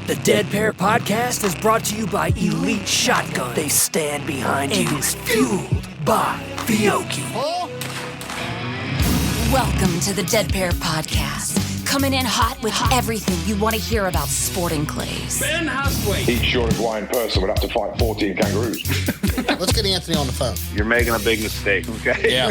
The Dead Pair Podcast is brought to you by Elite Shotgun. They stand behind you. And is fueled by Fiocchi. Welcome to the Dead Pair Podcast. Coming in hot with everything you want to hear about sporting clays. Ben Hustway. Each short Hawaiian person would have to fight 14 kangaroos. Let's get Anthony on the phone. You're making a big mistake, okay? Yeah.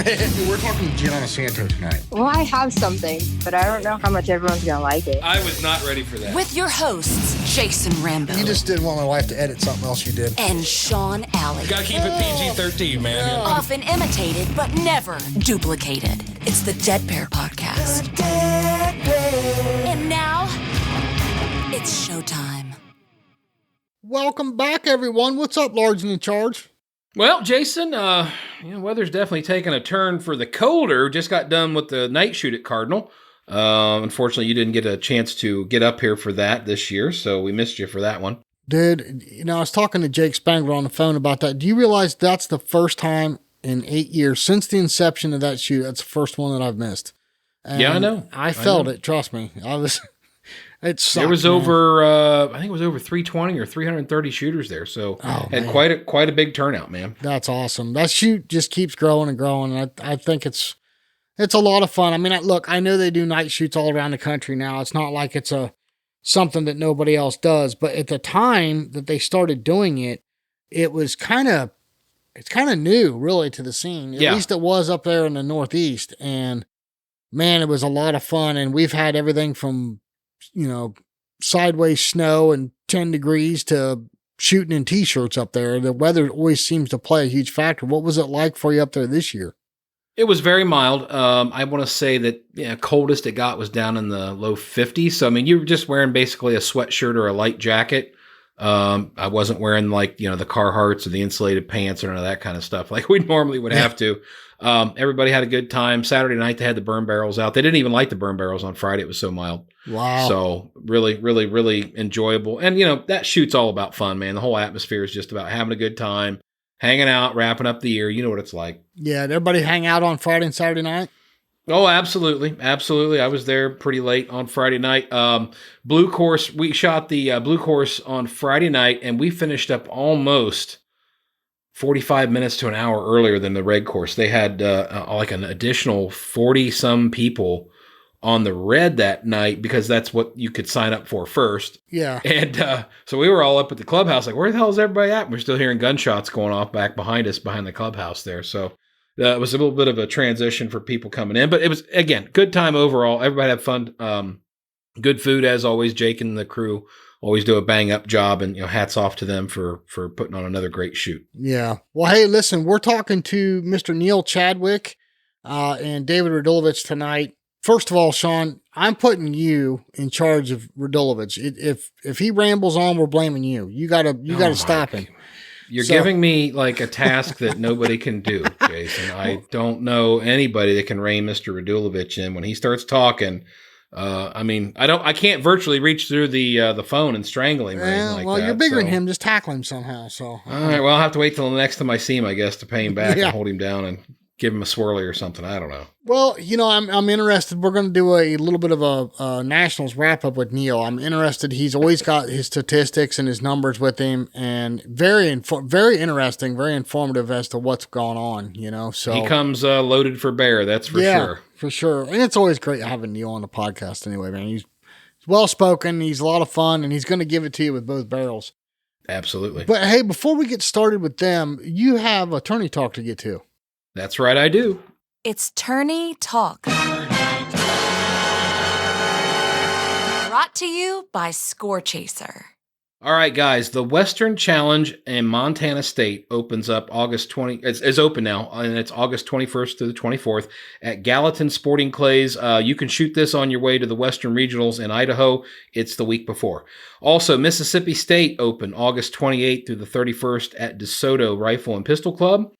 We're talking Gianna Santo tonight. Well, I have something, but I don't know how much everyone's going to like it. I was not ready for that. With your hosts, Jason Rambo. You just didn't want my wife to edit something else you did. And Sean Alley. Gotta keep it PG-13, man. Often imitated, but never duplicated. It's the Dead Pair Podcast. And now, it's showtime. Welcome back, everyone. What's up, Large and in Charge? Well, Jason, weather's definitely taking a turn for the colder. Just got done with the night shoot at Cardinal. Unfortunately, you didn't get a chance to get up here for that this year, so we missed you for that one. Dude, I was talking to Jake Spangler on the phone about that. Do you realize that's the first time in 8 years since the inception of that shoot? That's the first one that I've missed. And yeah, I know. I felt it. Trust me. It sucked, there was man. over, I think it was over 320 or 330 shooters there. So had quite a big turnout, man. That's awesome. That shoot just keeps growing and growing. And I think it's a lot of fun. I mean, look, I know they do night shoots all around the country now. It's not like it's something that nobody else does. But at the time that they started doing it, it's kind of new, really, to the scene. At least it was up there in the Northeast. And man, it was a lot of fun. And we've had everything from, sideways snow and 10 degrees to shooting in t-shirts up there. The weather always seems to play a huge factor. What was it like for you up there this year? It was very mild. I want to say that coldest it got was down in the low 50s. So, I mean, you were just wearing basically a sweatshirt or a light jacket. I wasn't wearing the Carhartts or the insulated pants or none of that kind of stuff like we normally would have to. Everybody had a good time. Saturday night, they had the burn barrels out. They didn't even light the burn barrels on Friday. It was so mild. Wow. So really, really, really enjoyable. And, that shoot's all about fun, man. The whole atmosphere is just about having a good time, hanging out, wrapping up the year. You know what it's like. Yeah. Did everybody hang out on Friday and Saturday night? Oh, absolutely. Absolutely. I was there pretty late on Friday night. Blue Course, we shot the Blue Course on Friday night, and we finished up almost 45 minutes to an hour earlier than the Red Course. They had like an additional 40-some people on the Red that night because that's what you could sign up for first. Yeah. And so we were all up at the clubhouse like, where the hell is everybody at? And we're still hearing gunshots going off back behind us, behind the clubhouse there. So it was a little bit of a transition for people coming in. But it was, again, good time overall. Everybody had fun. Good food, as always. Jake and the crew always do a bang-up job, and hats off to them for putting on another great shoot. Yeah. Well, hey, listen, we're talking to Mr. Neil Chadwick and David Radulovich tonight. First of all, Sean, I'm putting you in charge of Radulovich. If he rambles on, we're blaming you. You gotta stop him. You're giving me like a task that nobody can do, Jason. I don't know anybody that can rein Mr. Radulovich in when he starts talking. I can't virtually reach through the phone and strangle him. Well, you're bigger than him. Just tackle him somehow. So all right. Well, I'll have to wait till the next time I see him, I guess, to pay him back and hold him down and give him a swirly or something. I don't know. Well, I'm interested. We're going to do a little bit of a Nationals wrap up with Neil. I'm interested. He's always got his statistics and his numbers with him, and very interesting, very informative as to what's going on. So he comes loaded for bear. That's for sure. For sure. And it's always great having Neil on the podcast anyway, man. He's well-spoken. He's a lot of fun, and he's going to give it to you with both barrels. Absolutely. But hey, before we get started with them, you have attorney talk to get to. That's right, I do. It's Tourney Talk. Brought to you by Score Chaser. All right, guys, the Western Challenge in Montana State opens up August 20. It's open now, and it's August 21st to the 24th at Gallatin Sporting Clays. You can shoot this on your way to the Western Regionals in Idaho. It's the week before. Also, Mississippi State Open August 28th through the 31st at DeSoto Rifle and Pistol Club.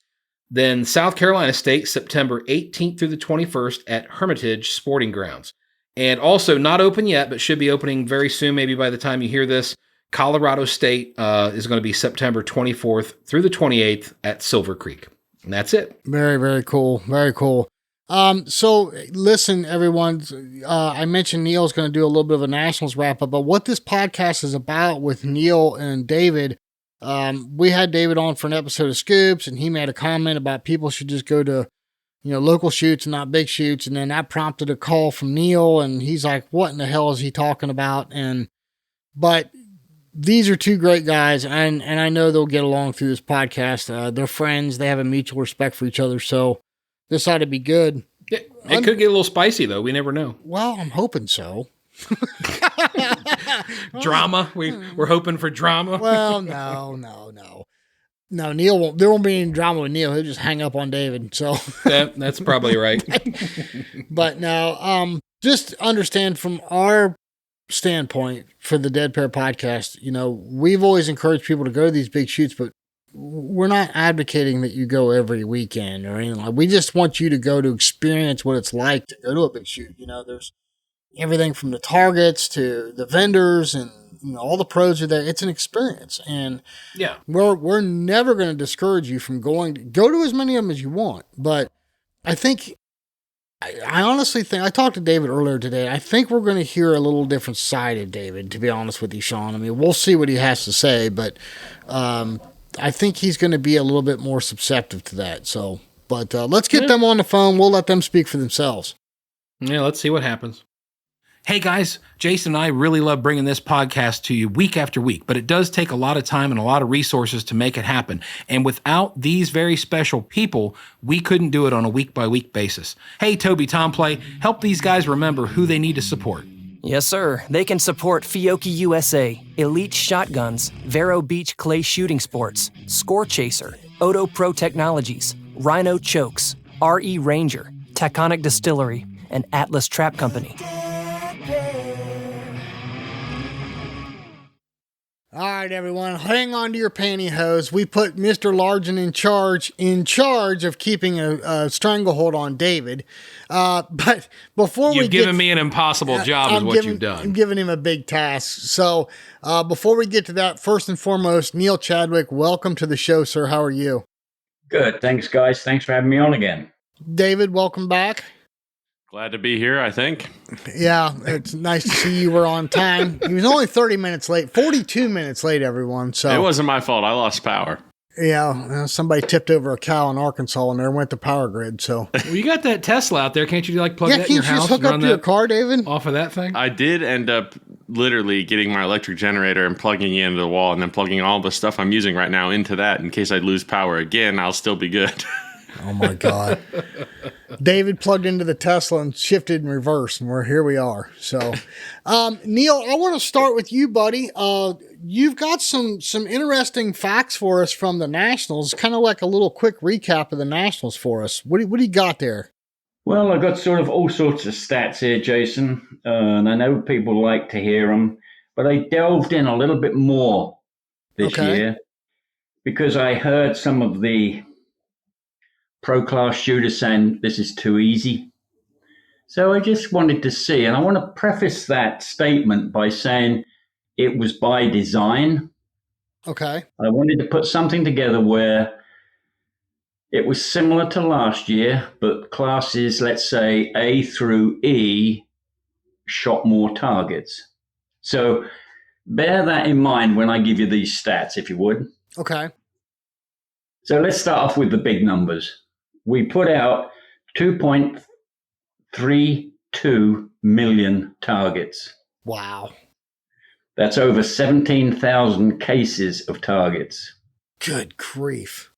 Then South Carolina State, September 18th through the 21st at Hermitage Sporting Grounds. And also not open yet, but should be opening very soon, maybe by the time you hear this, Colorado State is going to be September 24th through the 28th at Silver Creek. And that's it. Very, very cool. Very cool. So listen, everyone, I mentioned Neil's going to do a little bit of a Nationals wrap up, but what this podcast is about with Neil and David, we had David on for an episode of Scoops, and he made a comment about people should just go to, local shoots and not big shoots. And then that prompted a call from Neil, and he's like, what in the hell is he talking about? But these are two great guys, and I know they'll get along through this podcast. They're friends. They have a mutual respect for each other. So this ought to be good. It could get a little spicy, though. We never know. Well, I'm hoping so. Drama. We're hoping for drama. Well, no. No, Neil won't. There won't be any drama with Neil. He'll just hang up on David. So that's probably right. But now, just understand from our standpoint for the Dead Pair podcast, we've always encouraged people to go to these big shoots, but we're not advocating that you go every weekend or anything like. We just want you to go to experience what it's like to go to a big shoot. There's everything from the targets to the vendors and all the pros are there. It's an experience, and yeah, we're never going to discourage you from going. Go to as many of them as you want, but I think I honestly think I talked to David earlier today. I think we're going to hear a little different side of David. To be honest with you, Sean, I mean, we'll see what he has to say, but I think he's going to be a little bit more susceptible to that. So, but let's get them on the phone. We'll let them speak for themselves. Yeah, let's see what happens. Hey guys, Jason and I really love bringing this podcast to you week after week, but it does take a lot of time and a lot of resources to make it happen. And without these very special people, we couldn't do it on a week-by-week basis. Hey, Toby Tomplay, help these guys remember who they need to support. Yes, sir. They can support Fiocchi USA, Elite Shotguns, Vero Beach Clay Shooting Sports, Score Chaser, Odo Pro Technologies, Rhino Chokes, RE Ranger, Taconic Distillery, and Atlas Trap Company. All right, everyone, hang on to your pantyhose. We put Mr. Largen in charge of keeping a stranglehold on David. But before you've given me an impossible job, is what you've done. I'm giving him a big task. So before we get to that, first and foremost, Neil Chadwick, welcome to the show, sir. How are you? Good. Thanks, guys. Thanks for having me on again. David, welcome back. Glad to be here, I think. Yeah, it's nice to see you were on time. He was only 30 minutes late, 42 minutes late, everyone. So it wasn't my fault. I lost power. Yeah, somebody tipped over a cow in Arkansas and there went the power grid. So well, you got that Tesla out there. Can't you plug that in your house? Can't you just hook up to your car, David? Off of that thing? I did end up literally getting my electric generator and plugging it into the wall and then plugging all the stuff I'm using right now into that in case I lose power again. I'll still be good. Oh my God. David plugged into the Tesla and shifted in reverse, and here we are. So, Neil, I want to start with you, buddy. You've got some interesting facts for us from the Nationals, kind of like a little quick recap of the Nationals for us. What do you got there? Well, I've got sort of all sorts of stats here, Jason, and I know people like to hear them, but I delved in a little bit more this year because I heard some of the pro-class shooters saying this is too easy. So I just wanted to see, and I want to preface that statement by saying it was by design. Okay. I wanted to put something together where it was similar to last year, but classes, let's say A through E, shot more targets. So bear that in mind when I give you these stats, if you would. Okay. So let's start off with the big numbers. We put out 2.32 million targets. Wow. That's over 17,000 cases of targets. Good grief.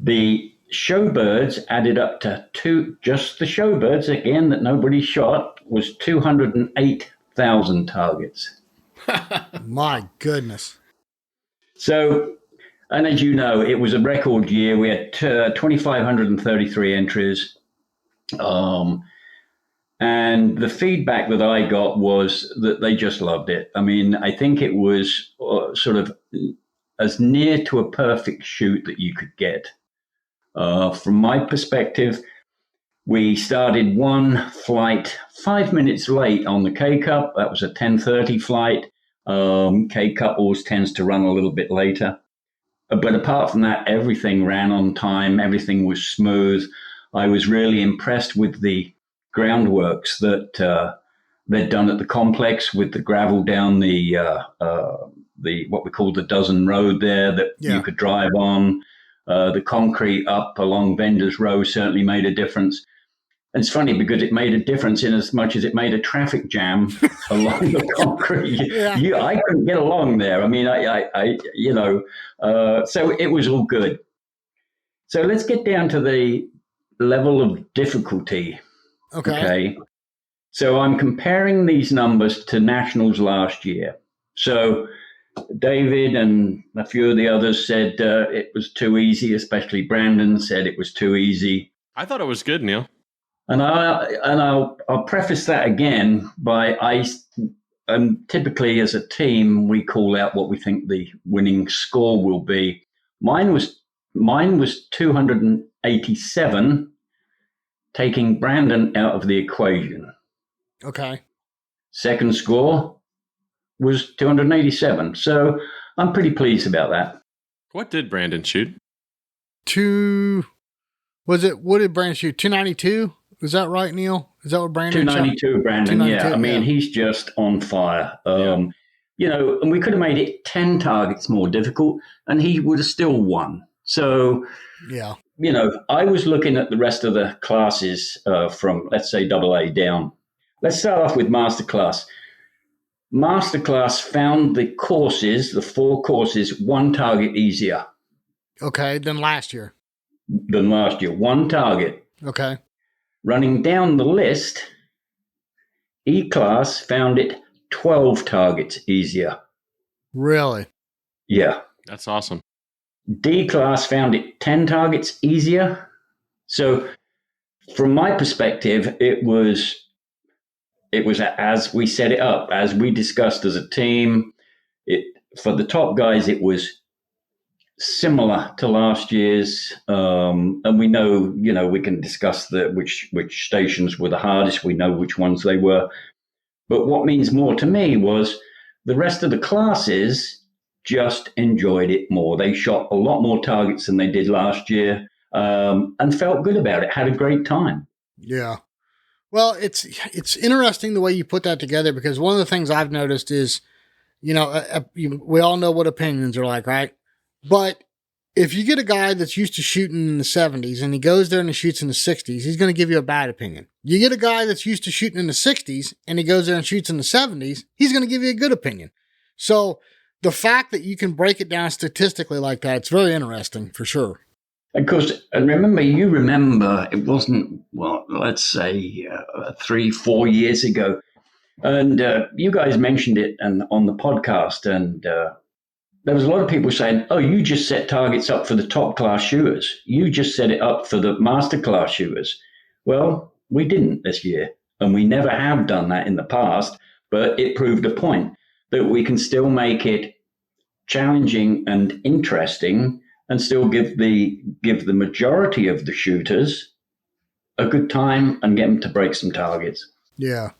The showbirds added up to just the showbirds, again, that nobody shot, was 208,000 targets. My goodness. So, and as you know, it was a record year. We had 2,533 entries. And the feedback that I got was that they just loved it. I mean, I think it was sort of as near to a perfect shoot that you could get. From my perspective, we started one flight 5 minutes late on the K-Cup. That was a 10:30 flight. K-Cup always tends to run a little bit later. But apart from that, everything ran on time. Everything was smooth. I was really impressed with the groundworks that they'd done at the complex with the gravel down the what we call the dozen road there that you could drive on. The concrete up along Vendors Row certainly made a difference. And it's funny because it made a difference in as much as it made a traffic jam along the concrete. I couldn't get along there. I mean, so it was all good. So let's get down to the level of difficulty. Okay. So I'm comparing these numbers to nationals last year. So David and a few of the others said it was too easy, especially Brandon said it was too easy. I thought it was good, Neil. And I'll preface that again by typically as a team we call out what we think the winning score will be. Mine was 287, taking Brandon out of the equation. Okay. Second score was 287. So I'm pretty pleased about that. What did Brandon shoot? What did Brandon shoot? 292? Is that right, Neil? Is that what Brandon 292, shot? Brandon, 292, yeah. I mean, he's just on fire. And we could have made it 10 targets more difficult, and he would have still won. So, I was looking at the rest of the classes from, let's say, AA down. Let's start off with Masterclass. Masterclass found the 4 courses, 1 target easier. Okay, than last year. 1 target. Okay. Running down the list, E-Class found it 12 targets easier. Really? Yeah. That's awesome. D-Class found it 10 targets easier. So from my perspective, it was as we set it up, as we discussed as a team. For the top guys, it was similar to last year's, and we know, we can discuss which stations were the hardest. We know which ones they were. But what means more to me was the rest of the classes just enjoyed it more. They shot a lot more targets than they did last year, and felt good about it, had a great time. Yeah. Well, it's interesting the way you put that together, because one of the things I've noticed is, we all know what opinions are like, right? But if you get a guy that's used to shooting in the 70s and he goes there and he shoots in the 60s, he's going to give you a bad opinion. You get a guy that's used to shooting in the 60s and he goes there and shoots in the 70s, he's going to give you a good opinion. So the fact that you can break it down statistically like that, it's very interesting for sure. And remember, it wasn't, let's say 3-4 years ago. And you guys mentioned it on the podcast, and there was a lot of people saying, oh, you just set targets up for the top class shooters. You just set it up for the master class shooters. Well, we didn't this year, and we never have done that in the past, but it proved a point that we can still make it challenging and interesting and still give the majority of the shooters a good time and get them to break some targets. Yeah.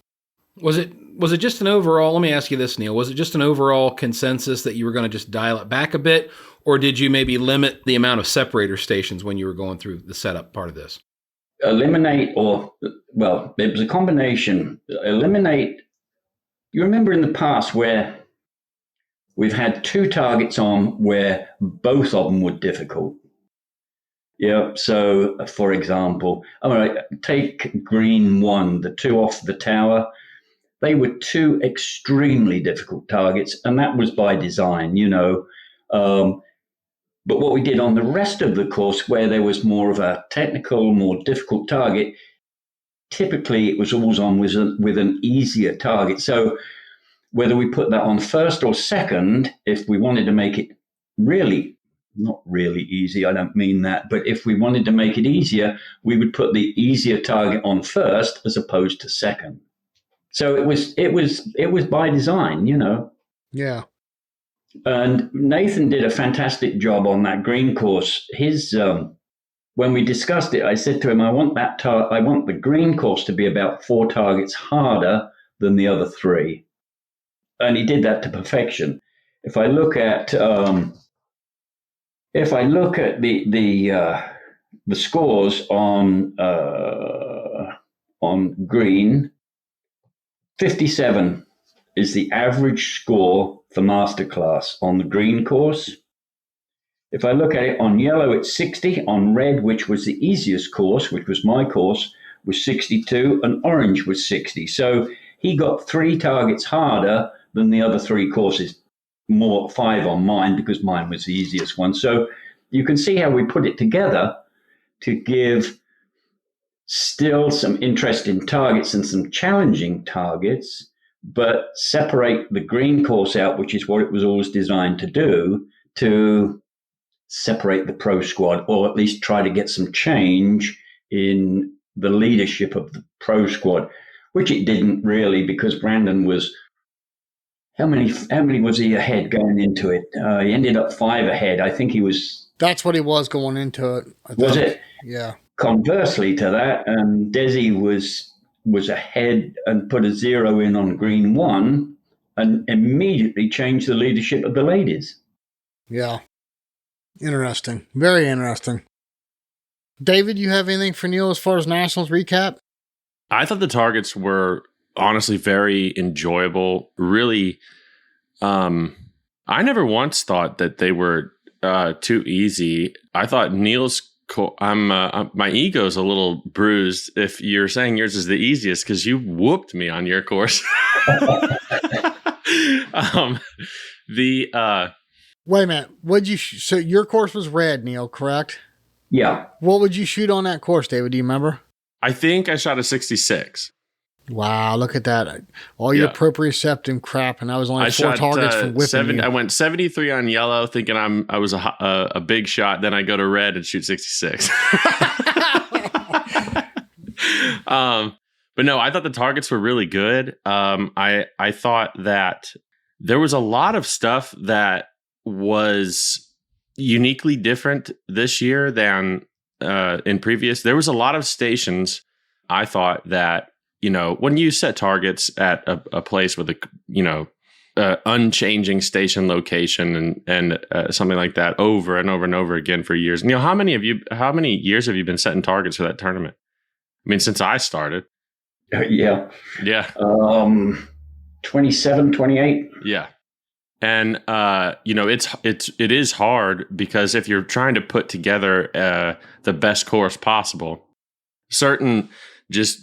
Was it just an overall, let me ask you this, Neil, was it just an overall consensus that you were going to just dial it back a bit, or did you maybe limit the amount of separator stations when you were going through the setup part of this? It was a combination. Eliminate, you remember in the past where we've had 2 targets on where both of them were difficult. Yeah, so for example, take green 1, the 2 off the tower. They were 2 extremely difficult targets, and that was by design, But what we did on the rest of the course, where there was more of a technical, more difficult target, typically it was always on with an easier target. So whether we put that on first or second, if we wanted to make it really, not really easy, I don't mean that, but if we wanted to make it easier, we would put the easier target on first as opposed to second. So it was by design, Yeah. And Nathan did a fantastic job on that green course. His when we discussed it, I said to him, I want the green course to be about 4 targets harder than the other 3, and he did that to perfection. If I look at the the scores on green, 57 is the average score for masterclass on the green course. If I look at it on yellow, it's 60. On red, which was the easiest course, which was my course, was 62, and orange was 60. So he got 3 targets harder than the other 3 courses, more 5 on mine because mine was the easiest one. So you can see how we put it together to give still some interesting targets and some challenging targets, but separate the green course out, which is what it was always designed to do, to separate the pro squad, or at least try to get some change in the leadership of the pro squad, which it didn't really, because Brandon was, how many was he ahead going into it? He ended up 5 ahead. I think he was. That's what he was going into it. Was it? Yeah. Conversely to that, Desi was ahead and put a 0 in on green 1 and immediately changed the leadership of the ladies. Yeah. Interesting. Very interesting. David, you have anything for Neil as far as Nationals recap? I thought the targets were honestly very enjoyable. Really, I never once thought that they were too easy. I thought Neil's my ego's a little bruised if you're saying yours is the easiest, because you whooped me on your course. Wait a minute. Would you? So your course was red, Neil, correct? Yeah. What would you shoot on that course, David? Do you remember? I think I shot a 66. Wow, look at that. All your proprioceptive crap, and I was only 4 targets from whipping you. I went 73 on yellow, thinking I was a big shot. Then I go to red and shoot 66. But no, I thought the targets were really good. I thought that there was a lot of stuff that was uniquely different this year than in previous. There was a lot of stations, I thought, that, you know, when you set targets at a place with a unchanging station location and something like that over and over and over again for years. You know, how many years have you been setting targets for that tournament? I mean, since I started. Yeah. 27, 28. Yeah. And, it is hard, because if you're trying to put together the best course possible, certain just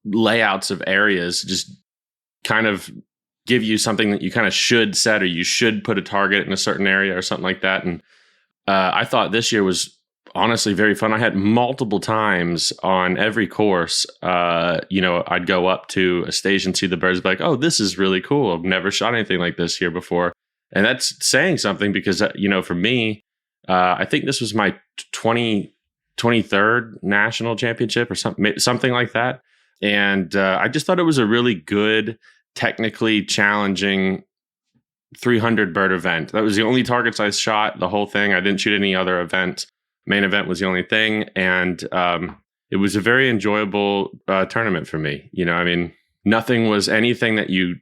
layouts of areas just kind of give you something that you kind of should set, or you should put a target in a certain area or something like that. And I thought this year was honestly very fun. I had multiple times on every course, I'd go up to a station, see the birds, be like, oh, this is really cool. I've never shot anything like this here before. And that's saying something, because, for me, I think this was my 23rd national championship or something like that. And I just thought it was a really good, technically challenging 300 bird event. That was the only targets I shot the whole thing. I didn't shoot any other event. Main event was the only thing. And it was a very enjoyable tournament for me. Nothing was anything that you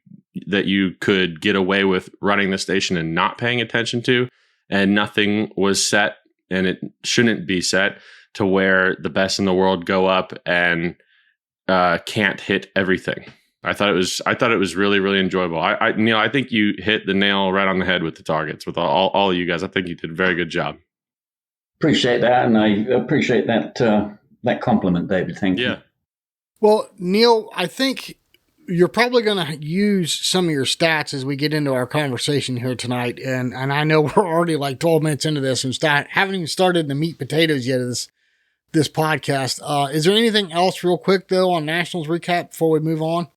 could get away with running the station and not paying attention to. And nothing was set, and it shouldn't be set, to where the best in the world go up and can't hit everything. I thought it was really, really enjoyable. Neil, I think you hit the nail right on the head with the targets, with all of you guys. I think you did a very good job. Appreciate that, and I appreciate that compliment, David. Thank you. Well, Neil, I think you're probably going to use some of your stats as we get into our conversation here tonight. And I know we're already like 12 minutes into this and haven't even started the meat potatoes yet of this podcast. Is there anything else real quick, though, on Nationals recap before we move on?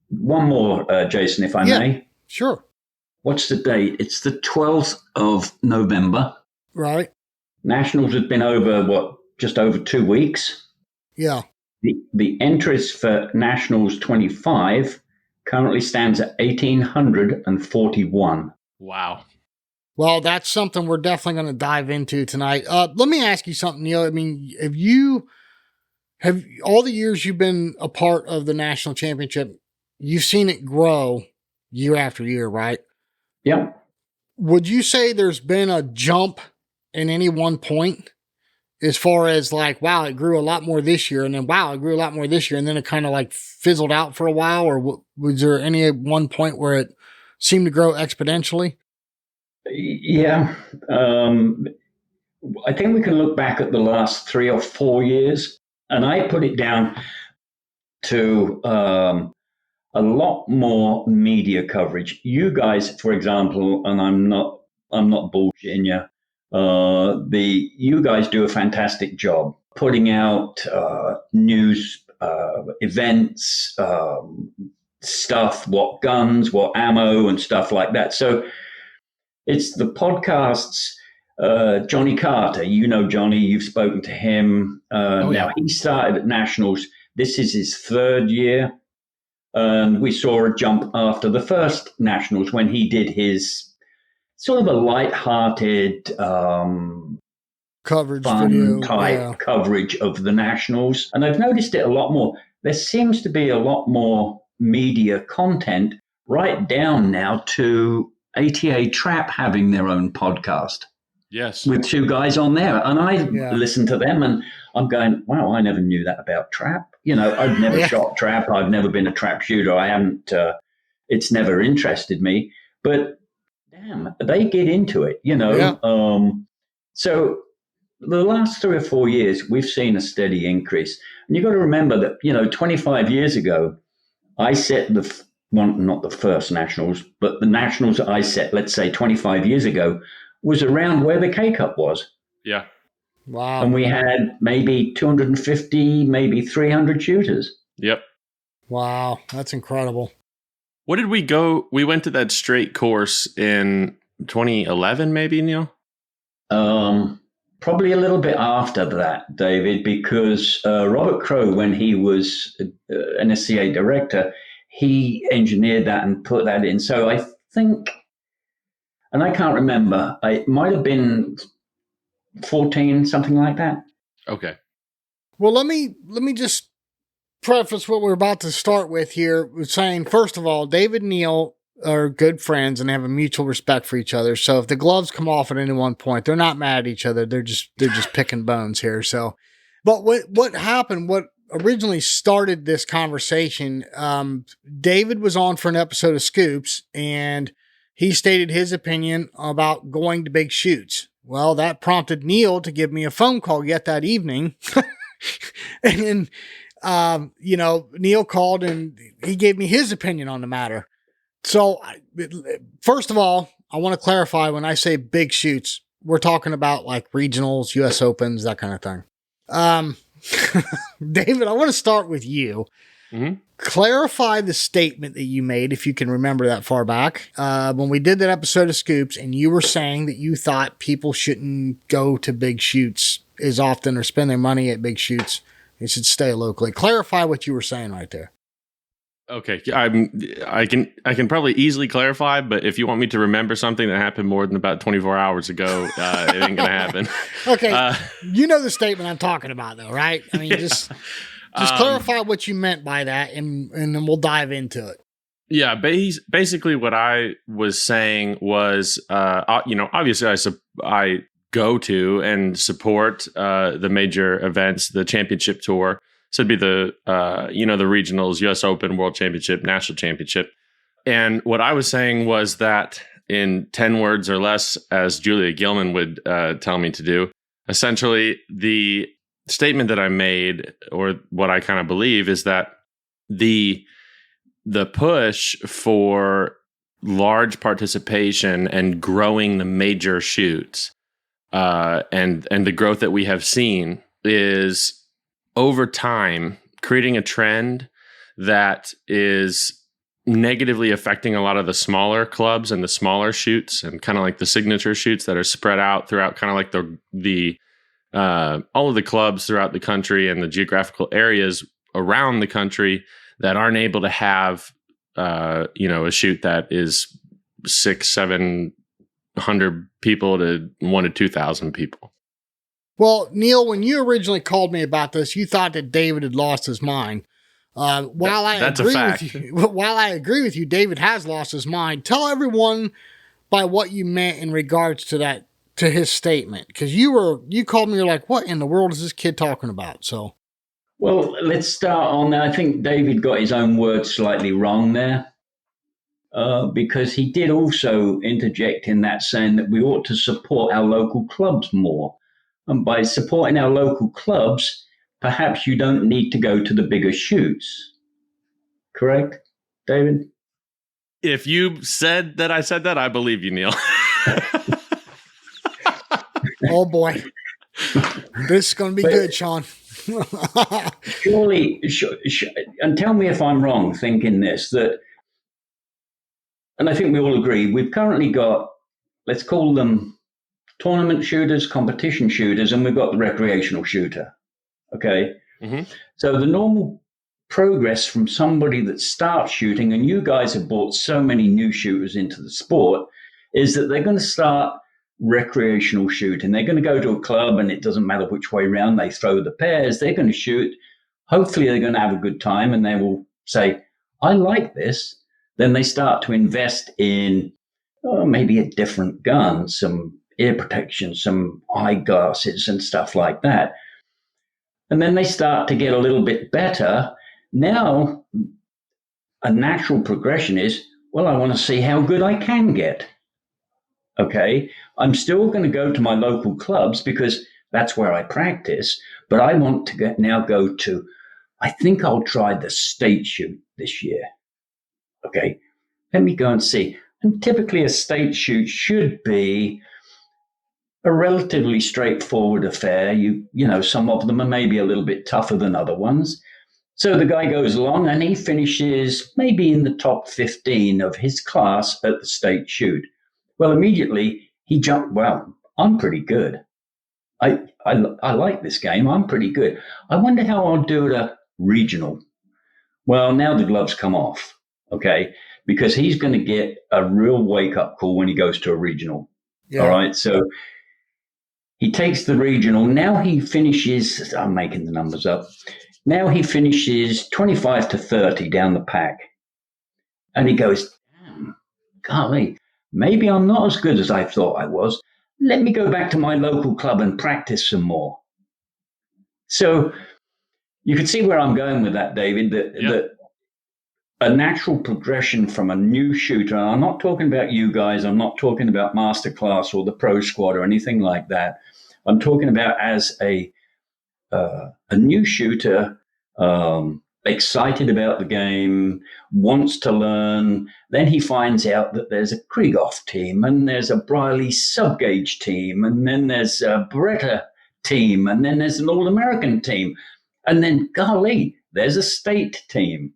One more, Jason, if I may. Sure. What's the date? It's the 12th of November. Right. Nationals has been over, just over 2 weeks? Yeah. The entries for Nationals 25 currently stands at 1,841. Wow. Well, that's something we're definitely going to dive into tonight. Let me ask you something, Neil. I mean, have all the years you've been a part of the national championship, you've seen it grow year after year, right? Yep. Would you say there's been a jump in any one point as far as like, wow, it grew a lot more this year, and then wow, it grew a lot more this year, and then it kind of like fizzled out for a while? Or was there any one point where it seemed to grow exponentially? Yeah. I think we can look back at the last 3 or 4 years, and I put it down to a lot more media coverage. You guys, for example, and I'm not bullshitting you. You guys do a fantastic job putting out news, events, stuff, what guns, what ammo, and stuff like that. So it's the podcasts. Johnny Carter, you know Johnny, you've spoken to him. Now he started at Nationals. This is his 3rd year. And we saw a jump after the first Nationals when he did his sort of a light-hearted coverage fun video type coverage of the Nationals. And I've noticed it a lot more. There seems to be a lot more media content, right down now to ATA Trap having their own podcast. Yes. With 2 guys on there. And I listen to them and I'm going, wow, I never knew that about trap. You know, I've never shot trap. I've never been a trap shooter. I haven't, it's never interested me. But damn, they get into it, you know. Yeah. So the last 3 or 4 years, we've seen a steady increase. And you've got to remember that, you know, 25 years ago, I set not the first Nationals, but the Nationals I set, let's say 25 years ago, was around where the K-Cup was. Yeah. Wow. And we had maybe 250, maybe 300 shooters. Yep. Wow. That's incredible. What did we go? We went to that straight course in 2011, maybe, Neil? Probably a little bit after that, David, because Robert Crow, when he was NSCA director, he engineered that and put that in. So I think, and I can't remember, it might have been 14, something like that. Okay. Well, let me just preface what we're about to start with here with saying, first of all, David and Neil are good friends and have a mutual respect for each other. So if the gloves come off at any one point, they're not mad at each other. They're just picking bones here. So, but what happened, what originally started this conversation, David was on for an episode of Scoops and he stated his opinion about going to big shoots. Well, that prompted Neil to give me a phone call yet that evening. And then, Neil called and he gave me his opinion on the matter. So first of all, I want to clarify, when I say big shoots, we're talking about like regionals, US Opens, that kind of thing. David, I want to start with you. Mm-hmm. Clarify the statement that you made, if you can remember that far back, when we did that episode of Scoops, and you were saying that you thought people shouldn't go to big shoots as often or spend their money at big shoots. They should stay locally. Clarify what you were saying right there. Okay, I can probably easily clarify, but if you want me to remember something that happened more than about 24 hours ago, it ain't gonna happen. Okay, you know the statement I'm talking about, though, right? I mean, just clarify what you meant by that, and then we'll dive into it. Yeah, basically what I was saying was, obviously I go to and support the major events, the championship tour. So it'd be the regionals, US Open, World Championship, National Championship. And what I was saying was that in 10 words or less, as Julia Gilman would tell me to do, essentially the statement that I made, or what I kind of believe, is that the push for large participation and growing the major shoots and the growth that we have seen is, over time, creating a trend that is negatively affecting a lot of the smaller clubs and the smaller shoots, and kind of like the signature shoots that are spread out throughout kind of like the all of the clubs throughout the country and the geographical areas around the country that aren't able to have a shoot that is 600-700 people to 1,000 to 2,000 people. Well, Neil, when you originally called me about this, you thought that David had lost his mind. While I agree with you, David has lost his mind. Tell everyone by what you meant in regards to that to his statement? Because you called me, you're like, what in the world is this kid talking about? So, well, let's start on that. I think David got his own words slightly wrong there, because he did also interject in that, saying that we ought to support our local clubs more. And by supporting our local clubs, perhaps you don't need to go to the bigger shoots. Correct, David? If you said that I said that, I believe you, Neil. oh boy, this is going to be good, Sean. Surely, and tell me if I'm wrong thinking this, that, and I think we all agree, we've currently got, let's call them tournament shooters, competition shooters, and we've got the recreational shooter. Okay. Mm-hmm. So the normal progress from somebody that starts shooting, and you guys have brought so many new shooters into the sport, is that they're going to start recreational shooting. They're going to go to a club, and it doesn't matter which way around they throw the pairs. They're going to shoot. Hopefully they're going to have a good time, and they will say, I like this. Then they start to invest in maybe a different gun, some ear protection, some eyeglasses and stuff like that. And then they start to get a little bit better. Now, a natural progression is, well, I want to see how good I can get. Okay, I'm still going to go to my local clubs because that's where I practice, but I want to now go to, I think I'll try the state shoot this year. Okay, let me go and see. And typically a state shoot should be a relatively straightforward affair. You know, some of them are maybe a little bit tougher than other ones. So the guy goes along and he finishes maybe in the top 15 of his class at the state shoot. Well, immediately he jumped, well, I'm pretty good. I like this game. I'm pretty good. I wonder how I'll do at a regional. Well, now the gloves come off, okay, because he's going to get a real wake-up call when he goes to a regional. Yeah. All right, so he takes the regional. Now he finishes, I'm making the numbers up. Now he finishes 25 to 30 down the pack. And he goes, damn, golly, maybe I'm not as good as I thought I was. Let me go back to my local club and practice some more. So you can see where I'm going with that, David, that a natural progression from a new shooter, and I'm not talking about you guys, I'm not talking about Masterclass or the Pro Squad or anything like that. I'm talking about as a new shooter, excited about the game, wants to learn. Then he finds out that there's a Krieghoff team, and there's a Briley subgauge team, and then there's a Beretta team, and then there's an All-American team. And then, golly, there's a state team.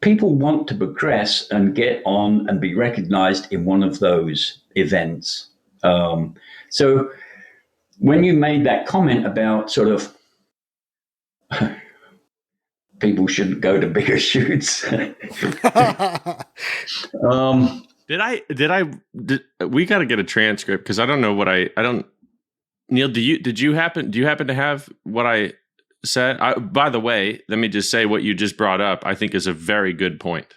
People want to progress and get on and be recognized in one of those events. So when you made that comment about sort of people shouldn't go to bigger shoots. We got to get a transcript because I don't know what I don't. Neil, do you happen to have what I said? By the way, let me just say what you just brought up, I think is a very good point.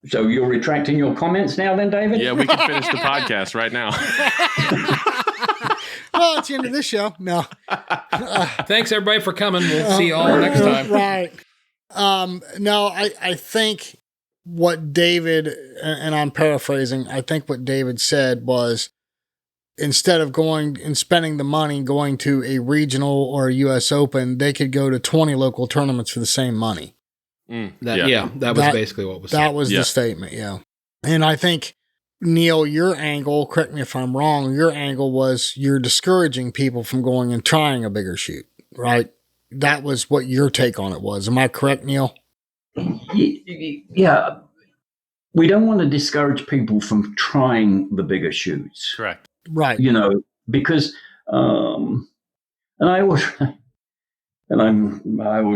So you're retracting your comments now then, David? Yeah, we can finish the podcast right now. Well, it's the end of this show. No. Thanks, everybody, for coming. We'll see you all next time. Right. No, I think what David, and I'm paraphrasing, I think what David said was, instead of going and spending the money going to a regional or a U.S. Open, they could go to 20 local tournaments for the same money. That was basically what was said. That was the statement, yeah. And I think, Neil, your angle, correct me if I'm wrong, your angle was you're discouraging people from going and trying a bigger shoot, right? That was what your take on it was. Am I correct, Neil? Yeah. We don't want to discourage people from trying the bigger shoots. Correct. Right. You know, because, and I always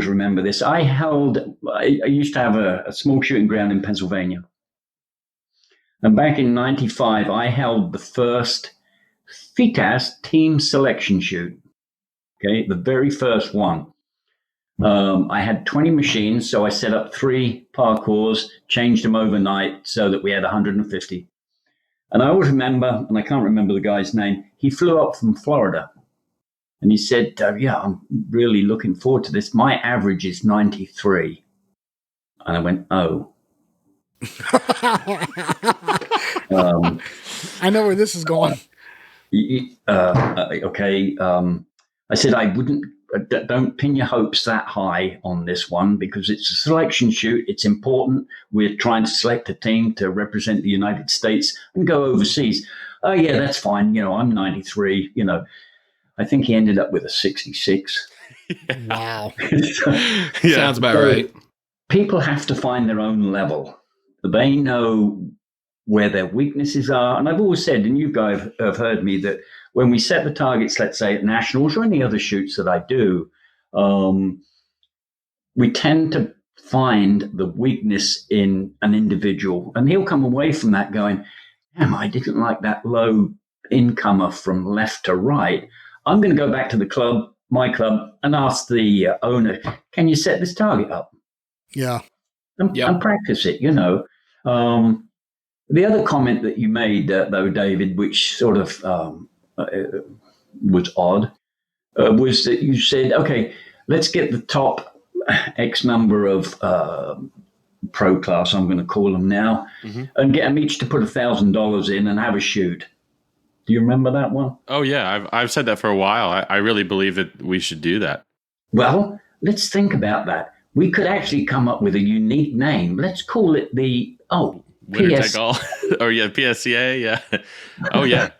remember this. I used to have a small shooting ground in Pennsylvania. And back in 95, I held the first FITAS team selection shoot. Okay, the very first one. I had 20 machines, so I set up 3 parkours, changed them overnight so that we had 150. And I always remember, and I can't remember the guy's name, he flew up from Florida. And he said, yeah, I'm really looking forward to this. My average is 93. And I went, oh. I know where this is going. Okay. I said, don't pin your hopes that high on this one because it's a selection shoot. It's important. We're trying to select a team to represent the United States and go overseas. Oh, yeah, that's fine. I'm 93, I think he ended up with a 66. Wow. Sounds about right. People have to find their own level. They know where their weaknesses are. And I've always said, and you guys have heard me, that when we set the targets, let's say at nationals or any other shoots that I do, we tend to find the weakness in an individual. And he'll come away from that going, damn, I didn't like that low incomer from left to right. I'm going to go back to the club, my club, and ask the owner, can you set this target up? Yeah. And practice it, The other comment that you made, though, David, which sort of was odd, was that you said, okay, let's get the top X number of pro class, I'm going to call them now, and get them each to put $1,000 in and have a shoot. Do you remember that one? Oh, yeah. I've said that for a while. I really believe that we should do that. Well, let's think about that. We could actually come up with a unique name. Let's call it the, Winner take all. Or PSCA. Yeah. Oh, yeah.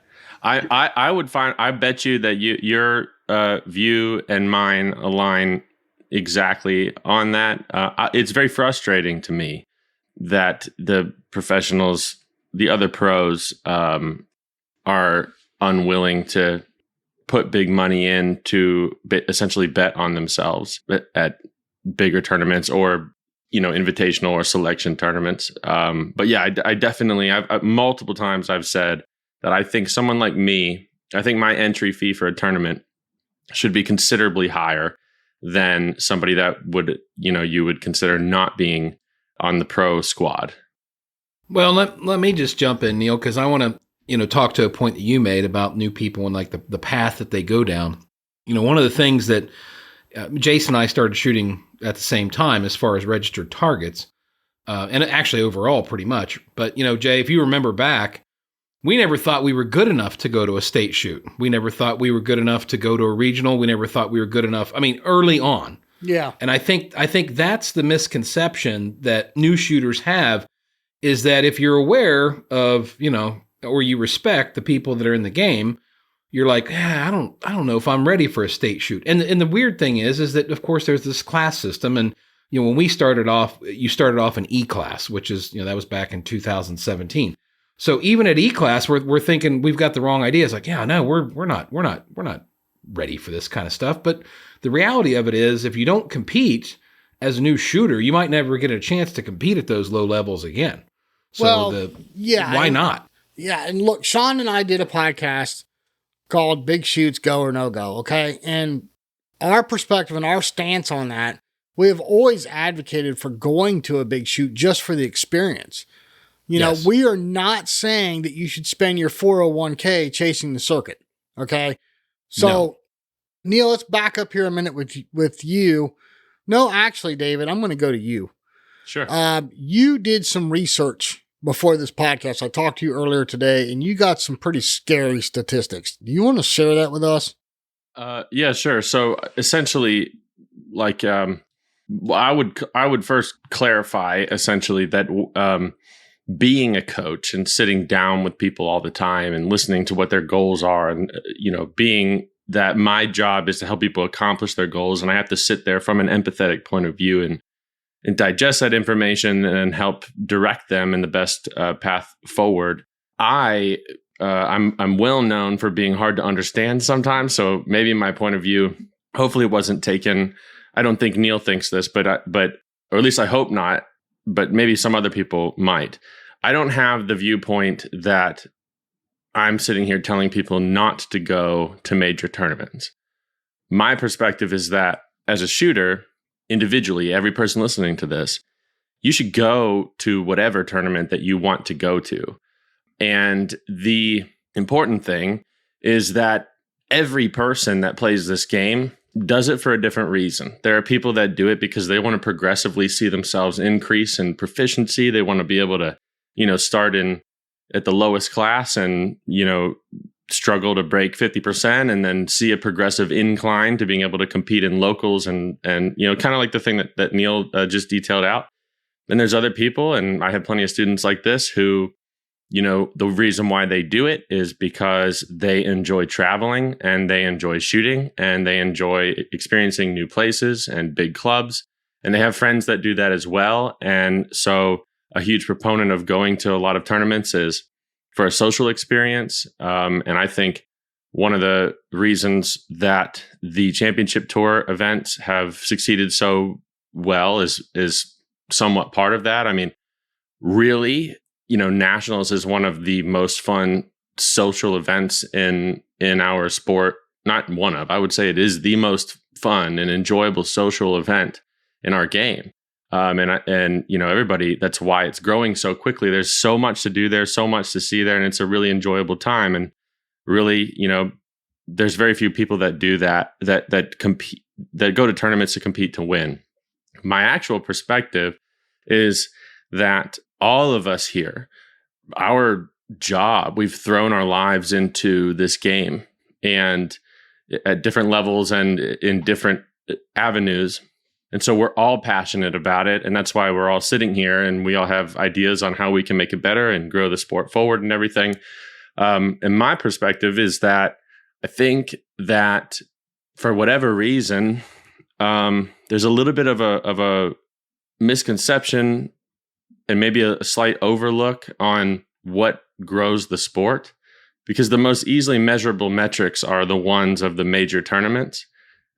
I bet you that your view and mine align exactly on that. It's very frustrating to me that the professionals, the other pros, are unwilling to put big money in to essentially bet on themselves at bigger tournaments or, invitational or selection tournaments. But yeah, I definitely, I've multiple times I've said that I think someone like me, I think my entry fee for a tournament should be considerably higher than somebody that would, you would consider not being on the pro squad. Well, let me just jump in, Neil, because I want to, talk to a point that you made about new people and like the path that they go down. One of the things that Jason and I started shooting at the same time as far as registered targets, and actually overall pretty much. But, Jay, if you remember back, we never thought we were good enough to go to a state shoot. We never thought we were good enough to go to a regional. We never thought we were good enough. I mean, early on. Yeah. And I think that's the misconception that new shooters have, is that if you're aware of, or you respect the people that are in the game, you're like, I don't know if I'm ready for a state shoot. And the weird thing is that of course there's this class system, and when we started off, you started off in E class, which is that was back in 2017. So even at E class, we're thinking we've got the wrong idea. It's like, no, we're not ready for this kind of stuff. But the reality of it is, if you don't compete as a new shooter, you might never get a chance to compete at those low levels again. So why not? Yeah, and look, Sean and I did a podcast called Big Shoots Go or No Go, okay? And our perspective and our stance on that, we have always advocated for going to a big shoot just for the experience. Yes. We are not saying that you should spend your 401k chasing the circuit, okay? So, No. Neil, let's back up here a minute with you. No, actually, David, I'm going to go to you. Sure. You did some research before this podcast. I talked to you earlier today, and you got some pretty scary statistics. Do you want to share that with us? Yeah, sure. So essentially, like, I would first clarify essentially that being a coach and sitting down with people all the time and listening to what their goals are, and being that my job is to help people accomplish their goals, and I have to sit there from an empathetic point of view and digest that information and help direct them in the best path forward. I'm well known for being hard to understand sometimes, so maybe my point of view hopefully wasn't taken. I don't think Neil thinks this, but or at least I hope not. But maybe some other people might. I don't have the viewpoint that I'm sitting here telling people not to go to major tournaments. My perspective is that as a shooter, individually, every person listening to this, you should go to whatever tournament that you want to go to. And the important thing is that every person that plays this game does it for a different reason. There are people that do it because they want to progressively see themselves increase in proficiency. They want to be able to, start at the lowest class and, struggle to break 50% and then see a progressive incline to being able to compete in locals and kind of like the thing that Neil just detailed out. And there's other people, and I have plenty of students like this who, the reason why they do it is because they enjoy traveling and they enjoy shooting and they enjoy experiencing new places and big clubs. And they have friends that do that as well. And so a huge proponent of going to a lot of tournaments is for a social experience. And I think one of the reasons that the championship tour events have succeeded so well is somewhat part of that. I mean, really, nationals is one of the most fun social events in our sport. Not one of, I would say it is the most fun and enjoyable social event in our game. And everybody, that's why it's growing so quickly. There's so much to do there, so much to see there, and it's a really enjoyable time. And really, there's very few people that do that compete, that go to tournaments to compete to win. My actual perspective is that all of us here, our job, we've thrown our lives into this game, and at different levels and in different avenues. And so we're all passionate about it. And that's why we're all sitting here and we all have ideas on how we can make it better and grow the sport forward and everything. And my perspective is that I think that for whatever reason, there's a little bit of a misconception and maybe a slight overlook on what grows the sport, because the most easily measurable metrics are the ones of the major tournaments.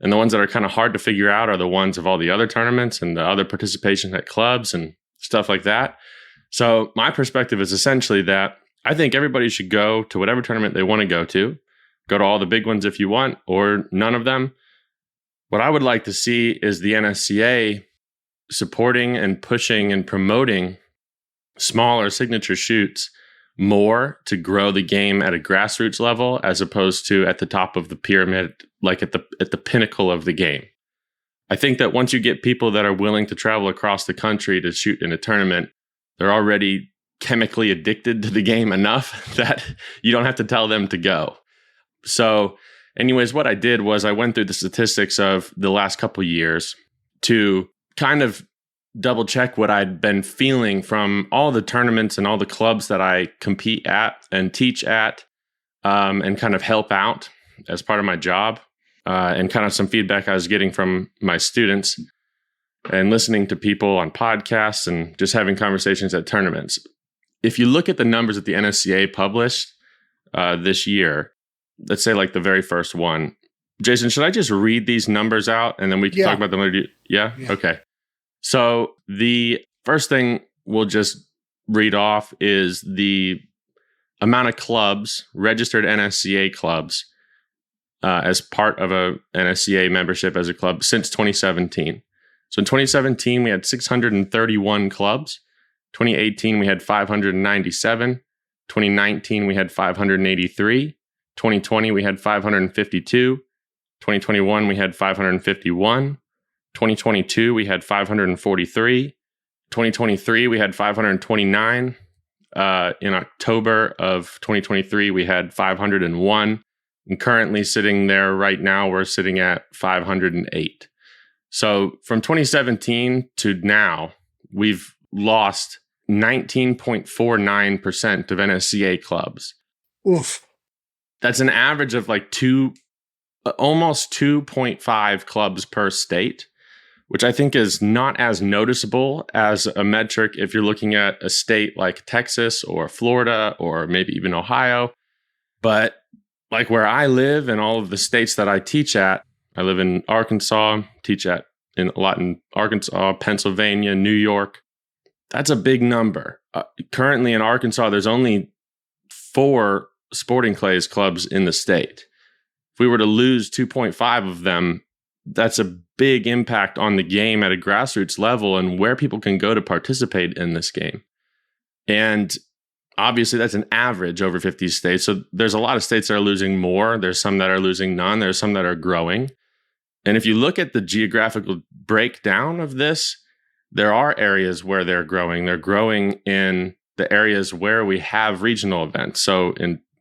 And the ones that are kind of hard to figure out are the ones of all the other tournaments and the other participation at clubs and stuff like that. So my perspective is essentially that I think everybody should go to whatever tournament they want to go to all the big ones if you want, or none of them. What I would like to see is the NSCA supporting and pushing and promoting smaller signature shoots more to grow the game at a grassroots level, as opposed to at the top of the pyramid, like at the pinnacle of the game. I think that once you get people that are willing to travel across the country to shoot in a tournament, they're already chemically addicted to the game enough that you don't have to tell them to go. So anyways, what I did was I went through the statistics of the last couple years to kind of double check what I'd been feeling from all the tournaments and all the clubs that I compete at and teach at, and kind of help out as part of my job, and kind of some feedback I was getting from my students and listening to people on podcasts and just having conversations at tournaments. If you look at the numbers that the NSCA published this year, let's say like the very first one, Jason, should I just read these numbers out and then we can talk about them later? Yeah? Okay. So the first thing we'll just read off is the amount of clubs, registered NSCA clubs, as part of a NSCA membership as a club since 2017. So in 2017, we had 631 clubs. 2018, we had 597. 2019, we had 583. 2020, we had 552. 2021, we had 551. 2022, we had 543. 2023, we had 529. In October of 2023, we had 501. And currently sitting there right now, we're sitting at 508. So from 2017 to now, we've lost 19.49% of NSCA clubs. Oof. That's an average of like almost 2.5 clubs per state, which I think is not as noticeable as a metric if you're looking at a state like Texas or Florida or maybe even Ohio. But like where I live and all of the states that I teach at, I live in Arkansas, teach a lot in Arkansas, Pennsylvania, New York. That's a big number. Currently in Arkansas, there's only 4 sporting clays clubs in the state. If we were to lose 2.5 of them, that's a big impact on the game at a grassroots level and where people can go to participate in this game. And obviously that's an average over 50 states. So there's a lot of states that are losing more. There's some that are losing none. There's some that are growing. And if you look at the geographical breakdown of this, there are areas where they're growing. They're growing in the areas where we have regional events. So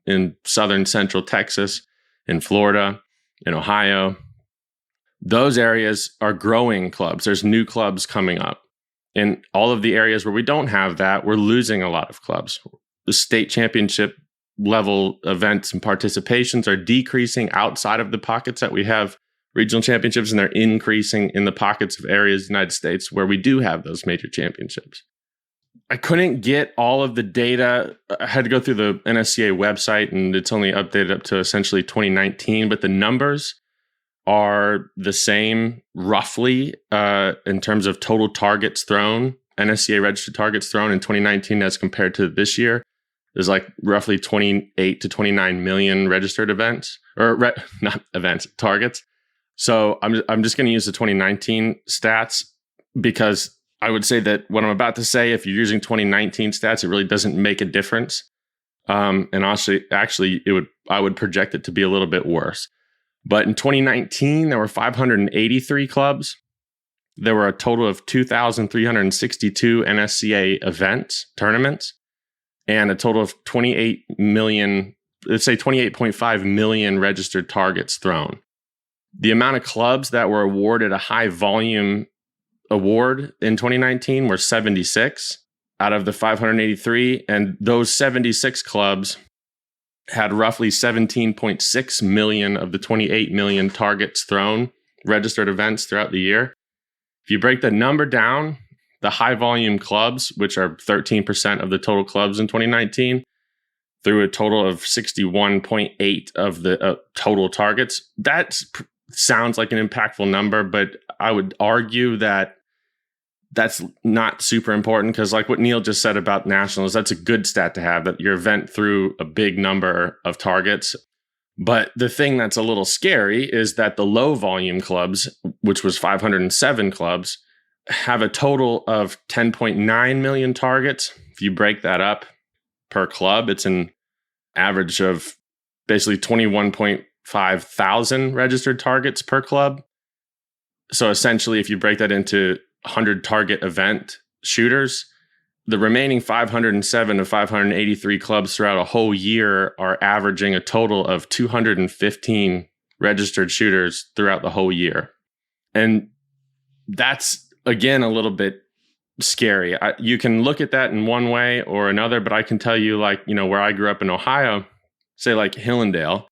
in southern central Texas, in Florida, in Ohio, those areas are growing clubs. There's new clubs coming up. In all of the areas where we don't have that, we're losing a lot of clubs. The state championship level events and participations are decreasing outside of the pockets that we have regional championships, and they're increasing in the pockets of areas in the United States where we do have those major championships. I couldn't get all of the data. I had to go through the NSCA website, and it's only updated up to essentially 2019, but the numbers are the same roughly in terms of total targets thrown, NSCA registered targets thrown in 2019 as compared to this year. There's like roughly 28 to 29 million registered events, or not events, targets. So I'm just going to use the 2019 stats because I would say that what I'm about to say, if you're using 2019 stats, it really doesn't make a difference. And actually, I would project it to be a little bit worse. But in 2019, there were 583 clubs. There were a total of 2,362 NSCA events, tournaments, and a total of 28 million, let's say 28.5 million registered targets thrown. The amount of clubs that were awarded a high volume award in 2019 were 76 out of the 583. And those 76 clubs had roughly 17.6 million of the 28 million targets thrown, registered events throughout the year. If you break the number down, the high volume clubs, which are 13% of the total clubs in 2019, through a total of 61.8 of the total targets. That sounds like an impactful number, but I would argue that that's not super important because like what Neil just said about nationals, that's a good stat to have, that your event threw a big number of targets. But the thing that's a little scary is that the low volume clubs, which was 507 clubs, have a total of 10.9 million targets. If you break that up per club, it's an average of basically 21.5 thousand registered targets per club. So essentially, if you break that into 100 target event shooters, the remaining 507 of 583 clubs throughout a whole year are averaging a total of 215 registered shooters throughout the whole year. And that's, again, a little bit scary. You can look at that in one way or another, but I can tell you, like, you know, where I grew up in Ohio, say like Hillendale,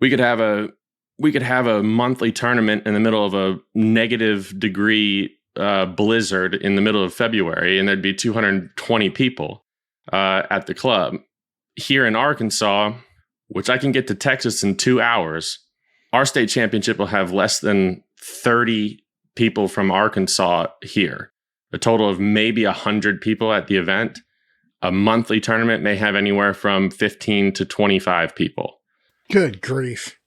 we could have a monthly tournament in the middle of a negative degree blizzard in the middle of February, and there'd be 220 people at the club. Here in Arkansas, which I can get to Texas in 2 hours, our state championship will have less than 30 people from Arkansas here. A total of maybe 100 people at the event. A monthly tournament may have anywhere from 15 to 25 people. Good grief.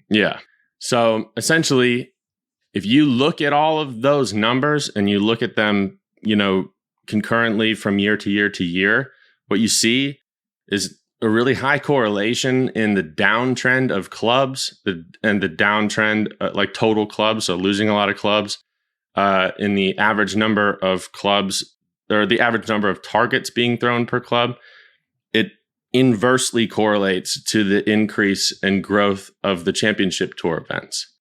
Yeah. So essentially, if you look at all of those numbers and you look at them, you know, concurrently from year to year to year, what you see is a really high correlation in the downtrend of clubs and the downtrend, like total clubs, so losing a lot of clubs, in the average number of clubs or the average number of targets being thrown per club. It inversely correlates to the increase and growth of the championship tour events.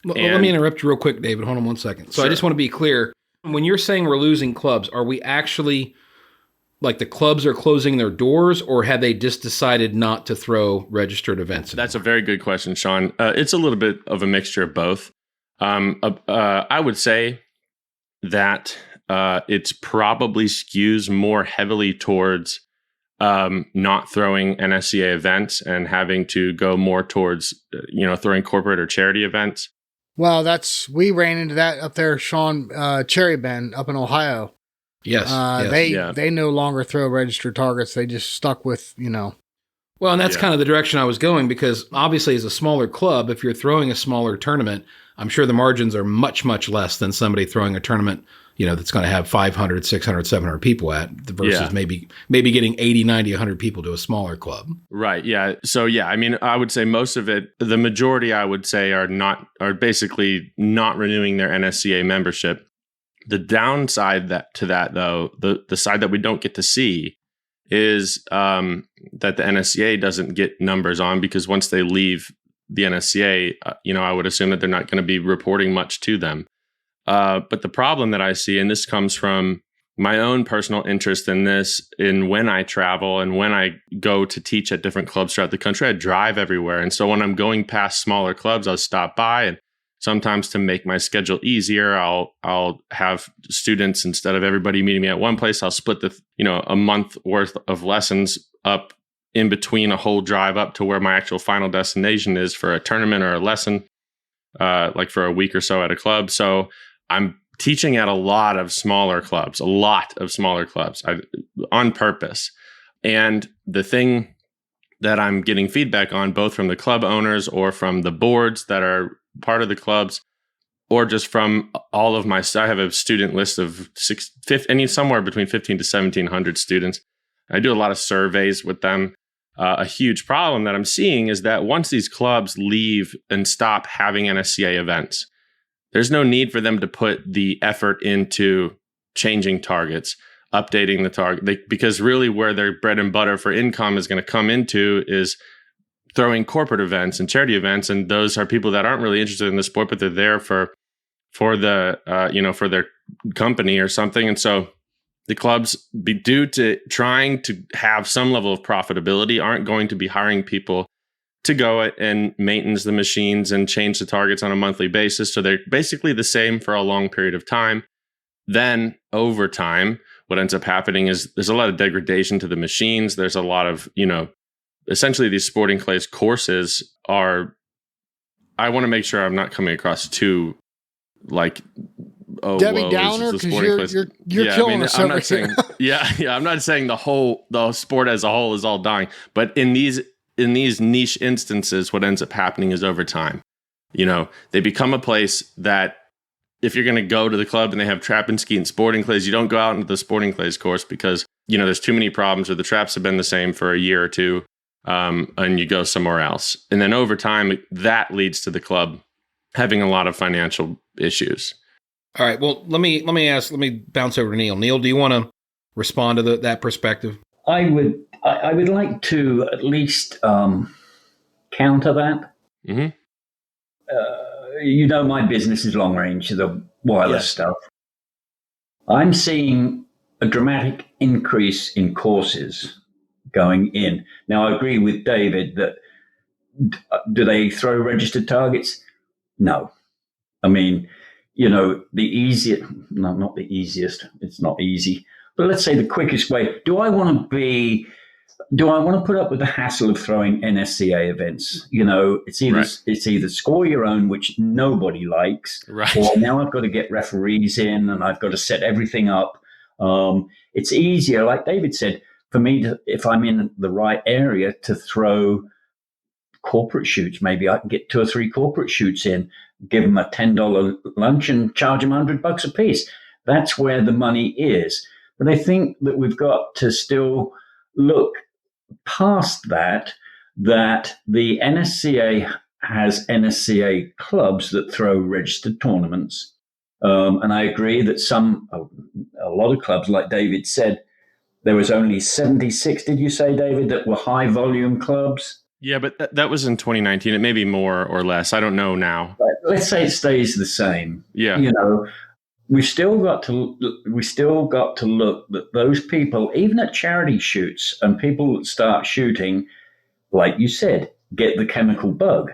Let me interrupt you real quick, David. Hold on 1 second. So sure. I just want to be clear. When you're saying we're losing clubs, are we actually, like, the clubs are closing their doors, or have they just decided not to throw registered events anymore? That's a very good question, Sean. It's a little bit of a mixture of both. I would say that it's probably skews more heavily towards not throwing NSCA events and having to go more towards, throwing corporate or charity events. Well, we ran into that up there, Sean, Cherry Bend up in Ohio. Yes. They no longer throw registered targets. They just stuck with, Well, and that's kind of the direction I was going, because obviously as a smaller club, if you're throwing a smaller tournament, I'm sure the margins are much, much less than somebody throwing a tournament that's going to have 500, 600, 700 people at versus maybe getting 80, 90, 100 people to a smaller club. Right. Yeah. So, yeah, I mean, I would say most of it, the majority, I would say, are basically not renewing their NSCA membership. The downside to that, though, the side that we don't get to see is that the NSCA doesn't get numbers on, because once they leave the NSCA, I would assume that they're not going to be reporting much to them. But the problem that I see, and this comes from my own personal interest in this, in when I travel and when I go to teach at different clubs throughout the country, I drive everywhere. And so when I'm going past smaller clubs, I'll stop by, and sometimes to make my schedule easier, I'll have students, instead of everybody meeting me at one place, I'll split a month worth of lessons up in between a whole drive up to where my actual final destination is for a tournament or a lesson, like for a week or so at a club. So I'm teaching at a lot of smaller clubs on purpose. And the thing that I'm getting feedback on, both from the club owners or from the boards that are part of the clubs, or just from all of I have a student list of somewhere between 15 to 1,700 students. I do a lot of surveys with them. A huge problem that I'm seeing is that once these clubs leave and stop having NSCA events, there's no need for them to put the effort into changing targets, updating the target, because really where their bread and butter for income is going to come into is throwing corporate events and charity events. And those are people that aren't really interested in the sport, but they're there for their company or something. And so the clubs, due to trying to have some level of profitability, aren't going to be hiring people to go and maintenance the machines and change the targets on a monthly basis. So they're basically the same for a long period of time. Then over time, what ends up happening is there's a lot of degradation to the machines. There's a lot of, essentially these sporting clays courses are, I want to make sure I'm not coming across too Debbie Downer, because you're killing us over here. I'm not saying the sport as a whole is all dying, but in these niche instances, what ends up happening is over time, they become a place that if you're going to go to the club and they have trap and skeet and sporting clays, you don't go out into the sporting clays course because, there's too many problems, or the traps have been the same for a year or two, and you go somewhere else. And then over time, that leads to the club having a lot of financial issues. All right. Well, let me bounce over to Neil. Neil, do you want to respond to that perspective? I would like to at least counter that. Mm-hmm. My business is long range, the wireless stuff. I'm seeing a dramatic increase in courses going in. Now, I agree with David that do they throw registered targets? No. I mean, not the easiest, it's not easy, but let's say the quickest way. Do I want to put up with the hassle of throwing NSCA events? It's either score your own, which nobody likes, right, or now I've got to get referees in and I've got to set everything up. It's easier, like David said, for me to, if I'm in the right area, to throw corporate shoots. Maybe I can get 2 or 3 corporate shoots in, give them a $10 lunch and charge them $100 a piece. That's where the money is. But I think that we've got to still look past that the NSCA has NSCA clubs that throw registered tournaments. And I agree that a lot of clubs, like David said, there was only 76, did you say, David, that were high volume clubs? Yeah, but that was in 2019. It may be more or less. I don't know now. But let's say it stays the same. Yeah. We've still got to look that those people, even at charity shoots, and people that start shooting, like you said, get the chemical bug.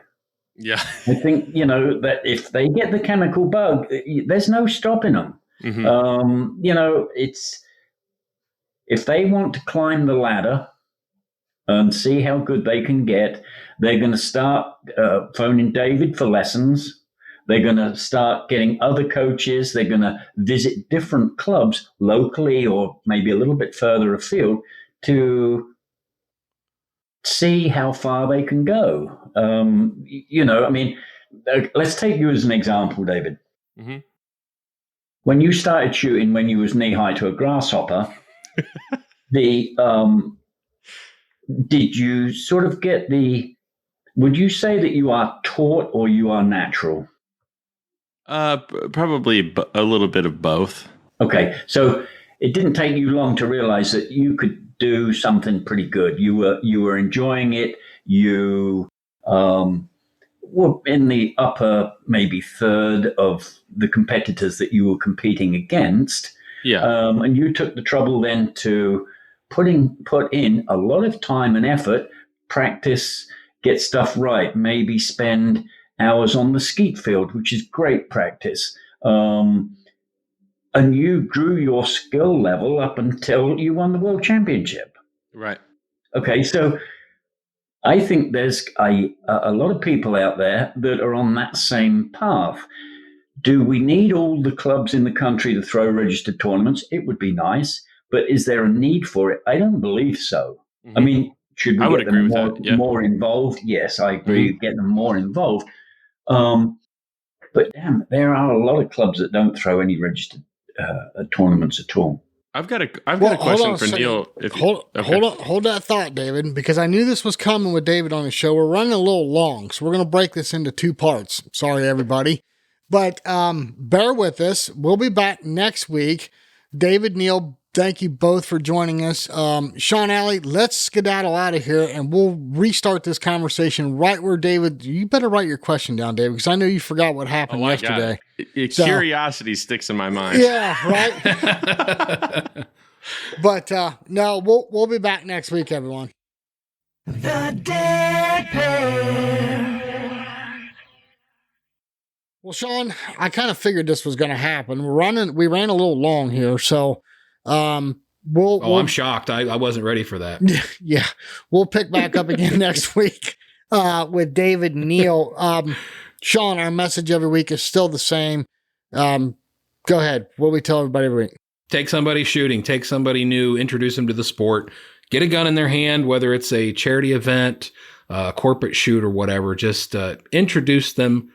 Yeah. I think, that if they get the chemical bug, there's no stopping them. Mm-hmm. It's, if they want to climb the ladder and see how good they can get, they're going to start phoning David for lessons. They're going to start getting other coaches. They're going to visit different clubs locally or maybe a little bit further afield to see how far they can go. Let's take you as an example, David. Mm-hmm. when you started shooting when you was knee high to a grasshopper, did you sort of get would you say that you are taught or you are natural? Probably a little bit of both. Okay, so it didn't take you long to realize that you could do something pretty good. You were enjoying it. You were in the upper maybe third of the competitors that you were competing against. Yeah. And you took the trouble then to put in a lot of time and effort, practice, get stuff right, maybe spend hours on the skeet field, which is great practice. And you grew your skill level up until you won the world championship. Right. Okay, so I think there's a lot of people out there that are on that same path. Do we need all the clubs in the country to throw registered tournaments? It would be nice, but is there a need for it? I don't believe so. Mm-hmm. I mean, should we get them more involved? Yes, I agree. Mm-hmm. Get them more involved. But damn, there are a lot of clubs that don't throw any registered tournaments at all. I've got a question for Neil. Hold that thought, David, because I knew this was coming with David on the show. We're running a little long, so we're going to break this into 2 parts. Sorry, everybody. But bear with us. We'll be back next week. David, Neil, thank you both for joining us. Sean Alley, let's skedaddle out of here, and we'll restart this conversation right where David, you better write your question down, David, because I know you forgot what happened yesterday. Curiosity sticks in my mind. Yeah, right? But no, we'll be back next week, everyone. The Dead Pair. Well, Sean, I kind of figured this was going to happen. We ran a little long here, so I'm shocked. I wasn't ready for that. Yeah, we'll pick back up again next week with David and Neil. Sean, our message every week is still the same. Go ahead. What do we tell everybody every week? Take somebody shooting. Take somebody new. Introduce them to the sport. Get a gun in their hand, whether it's a charity event, corporate shoot, or whatever. Just introduce them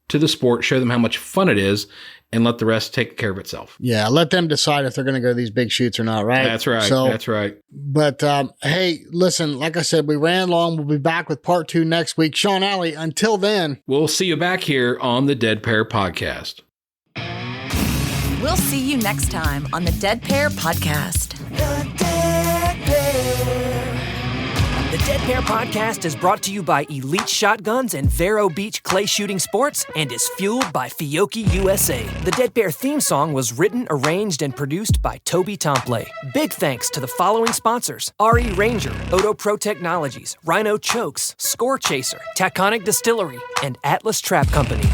to the sport. Show them how much fun it is, and let the rest take care of itself. Yeah, let them decide if they're going to go to these big shoots or not, right? That's right. That's right. But hey, listen, like I said, we ran long. We'll be back with part 2 next week. Sean Alley, until then. We'll see you back here on the Dead Pair Podcast. We'll see you next time on the Dead Pair Podcast. The Dead Pair. The Dead Pair Podcast is brought to you by Elite Shotguns and Vero Beach Clay Shooting Sports and is fueled by Fiocchi USA. The Dead Pair theme song was written, arranged, and produced by Toby Tomplay. Big thanks to the following sponsors: RE Ranger, Odo Pro Technologies, Rhino Chokes, Score Chaser, Taconic Distillery, and Atlas Trap Company.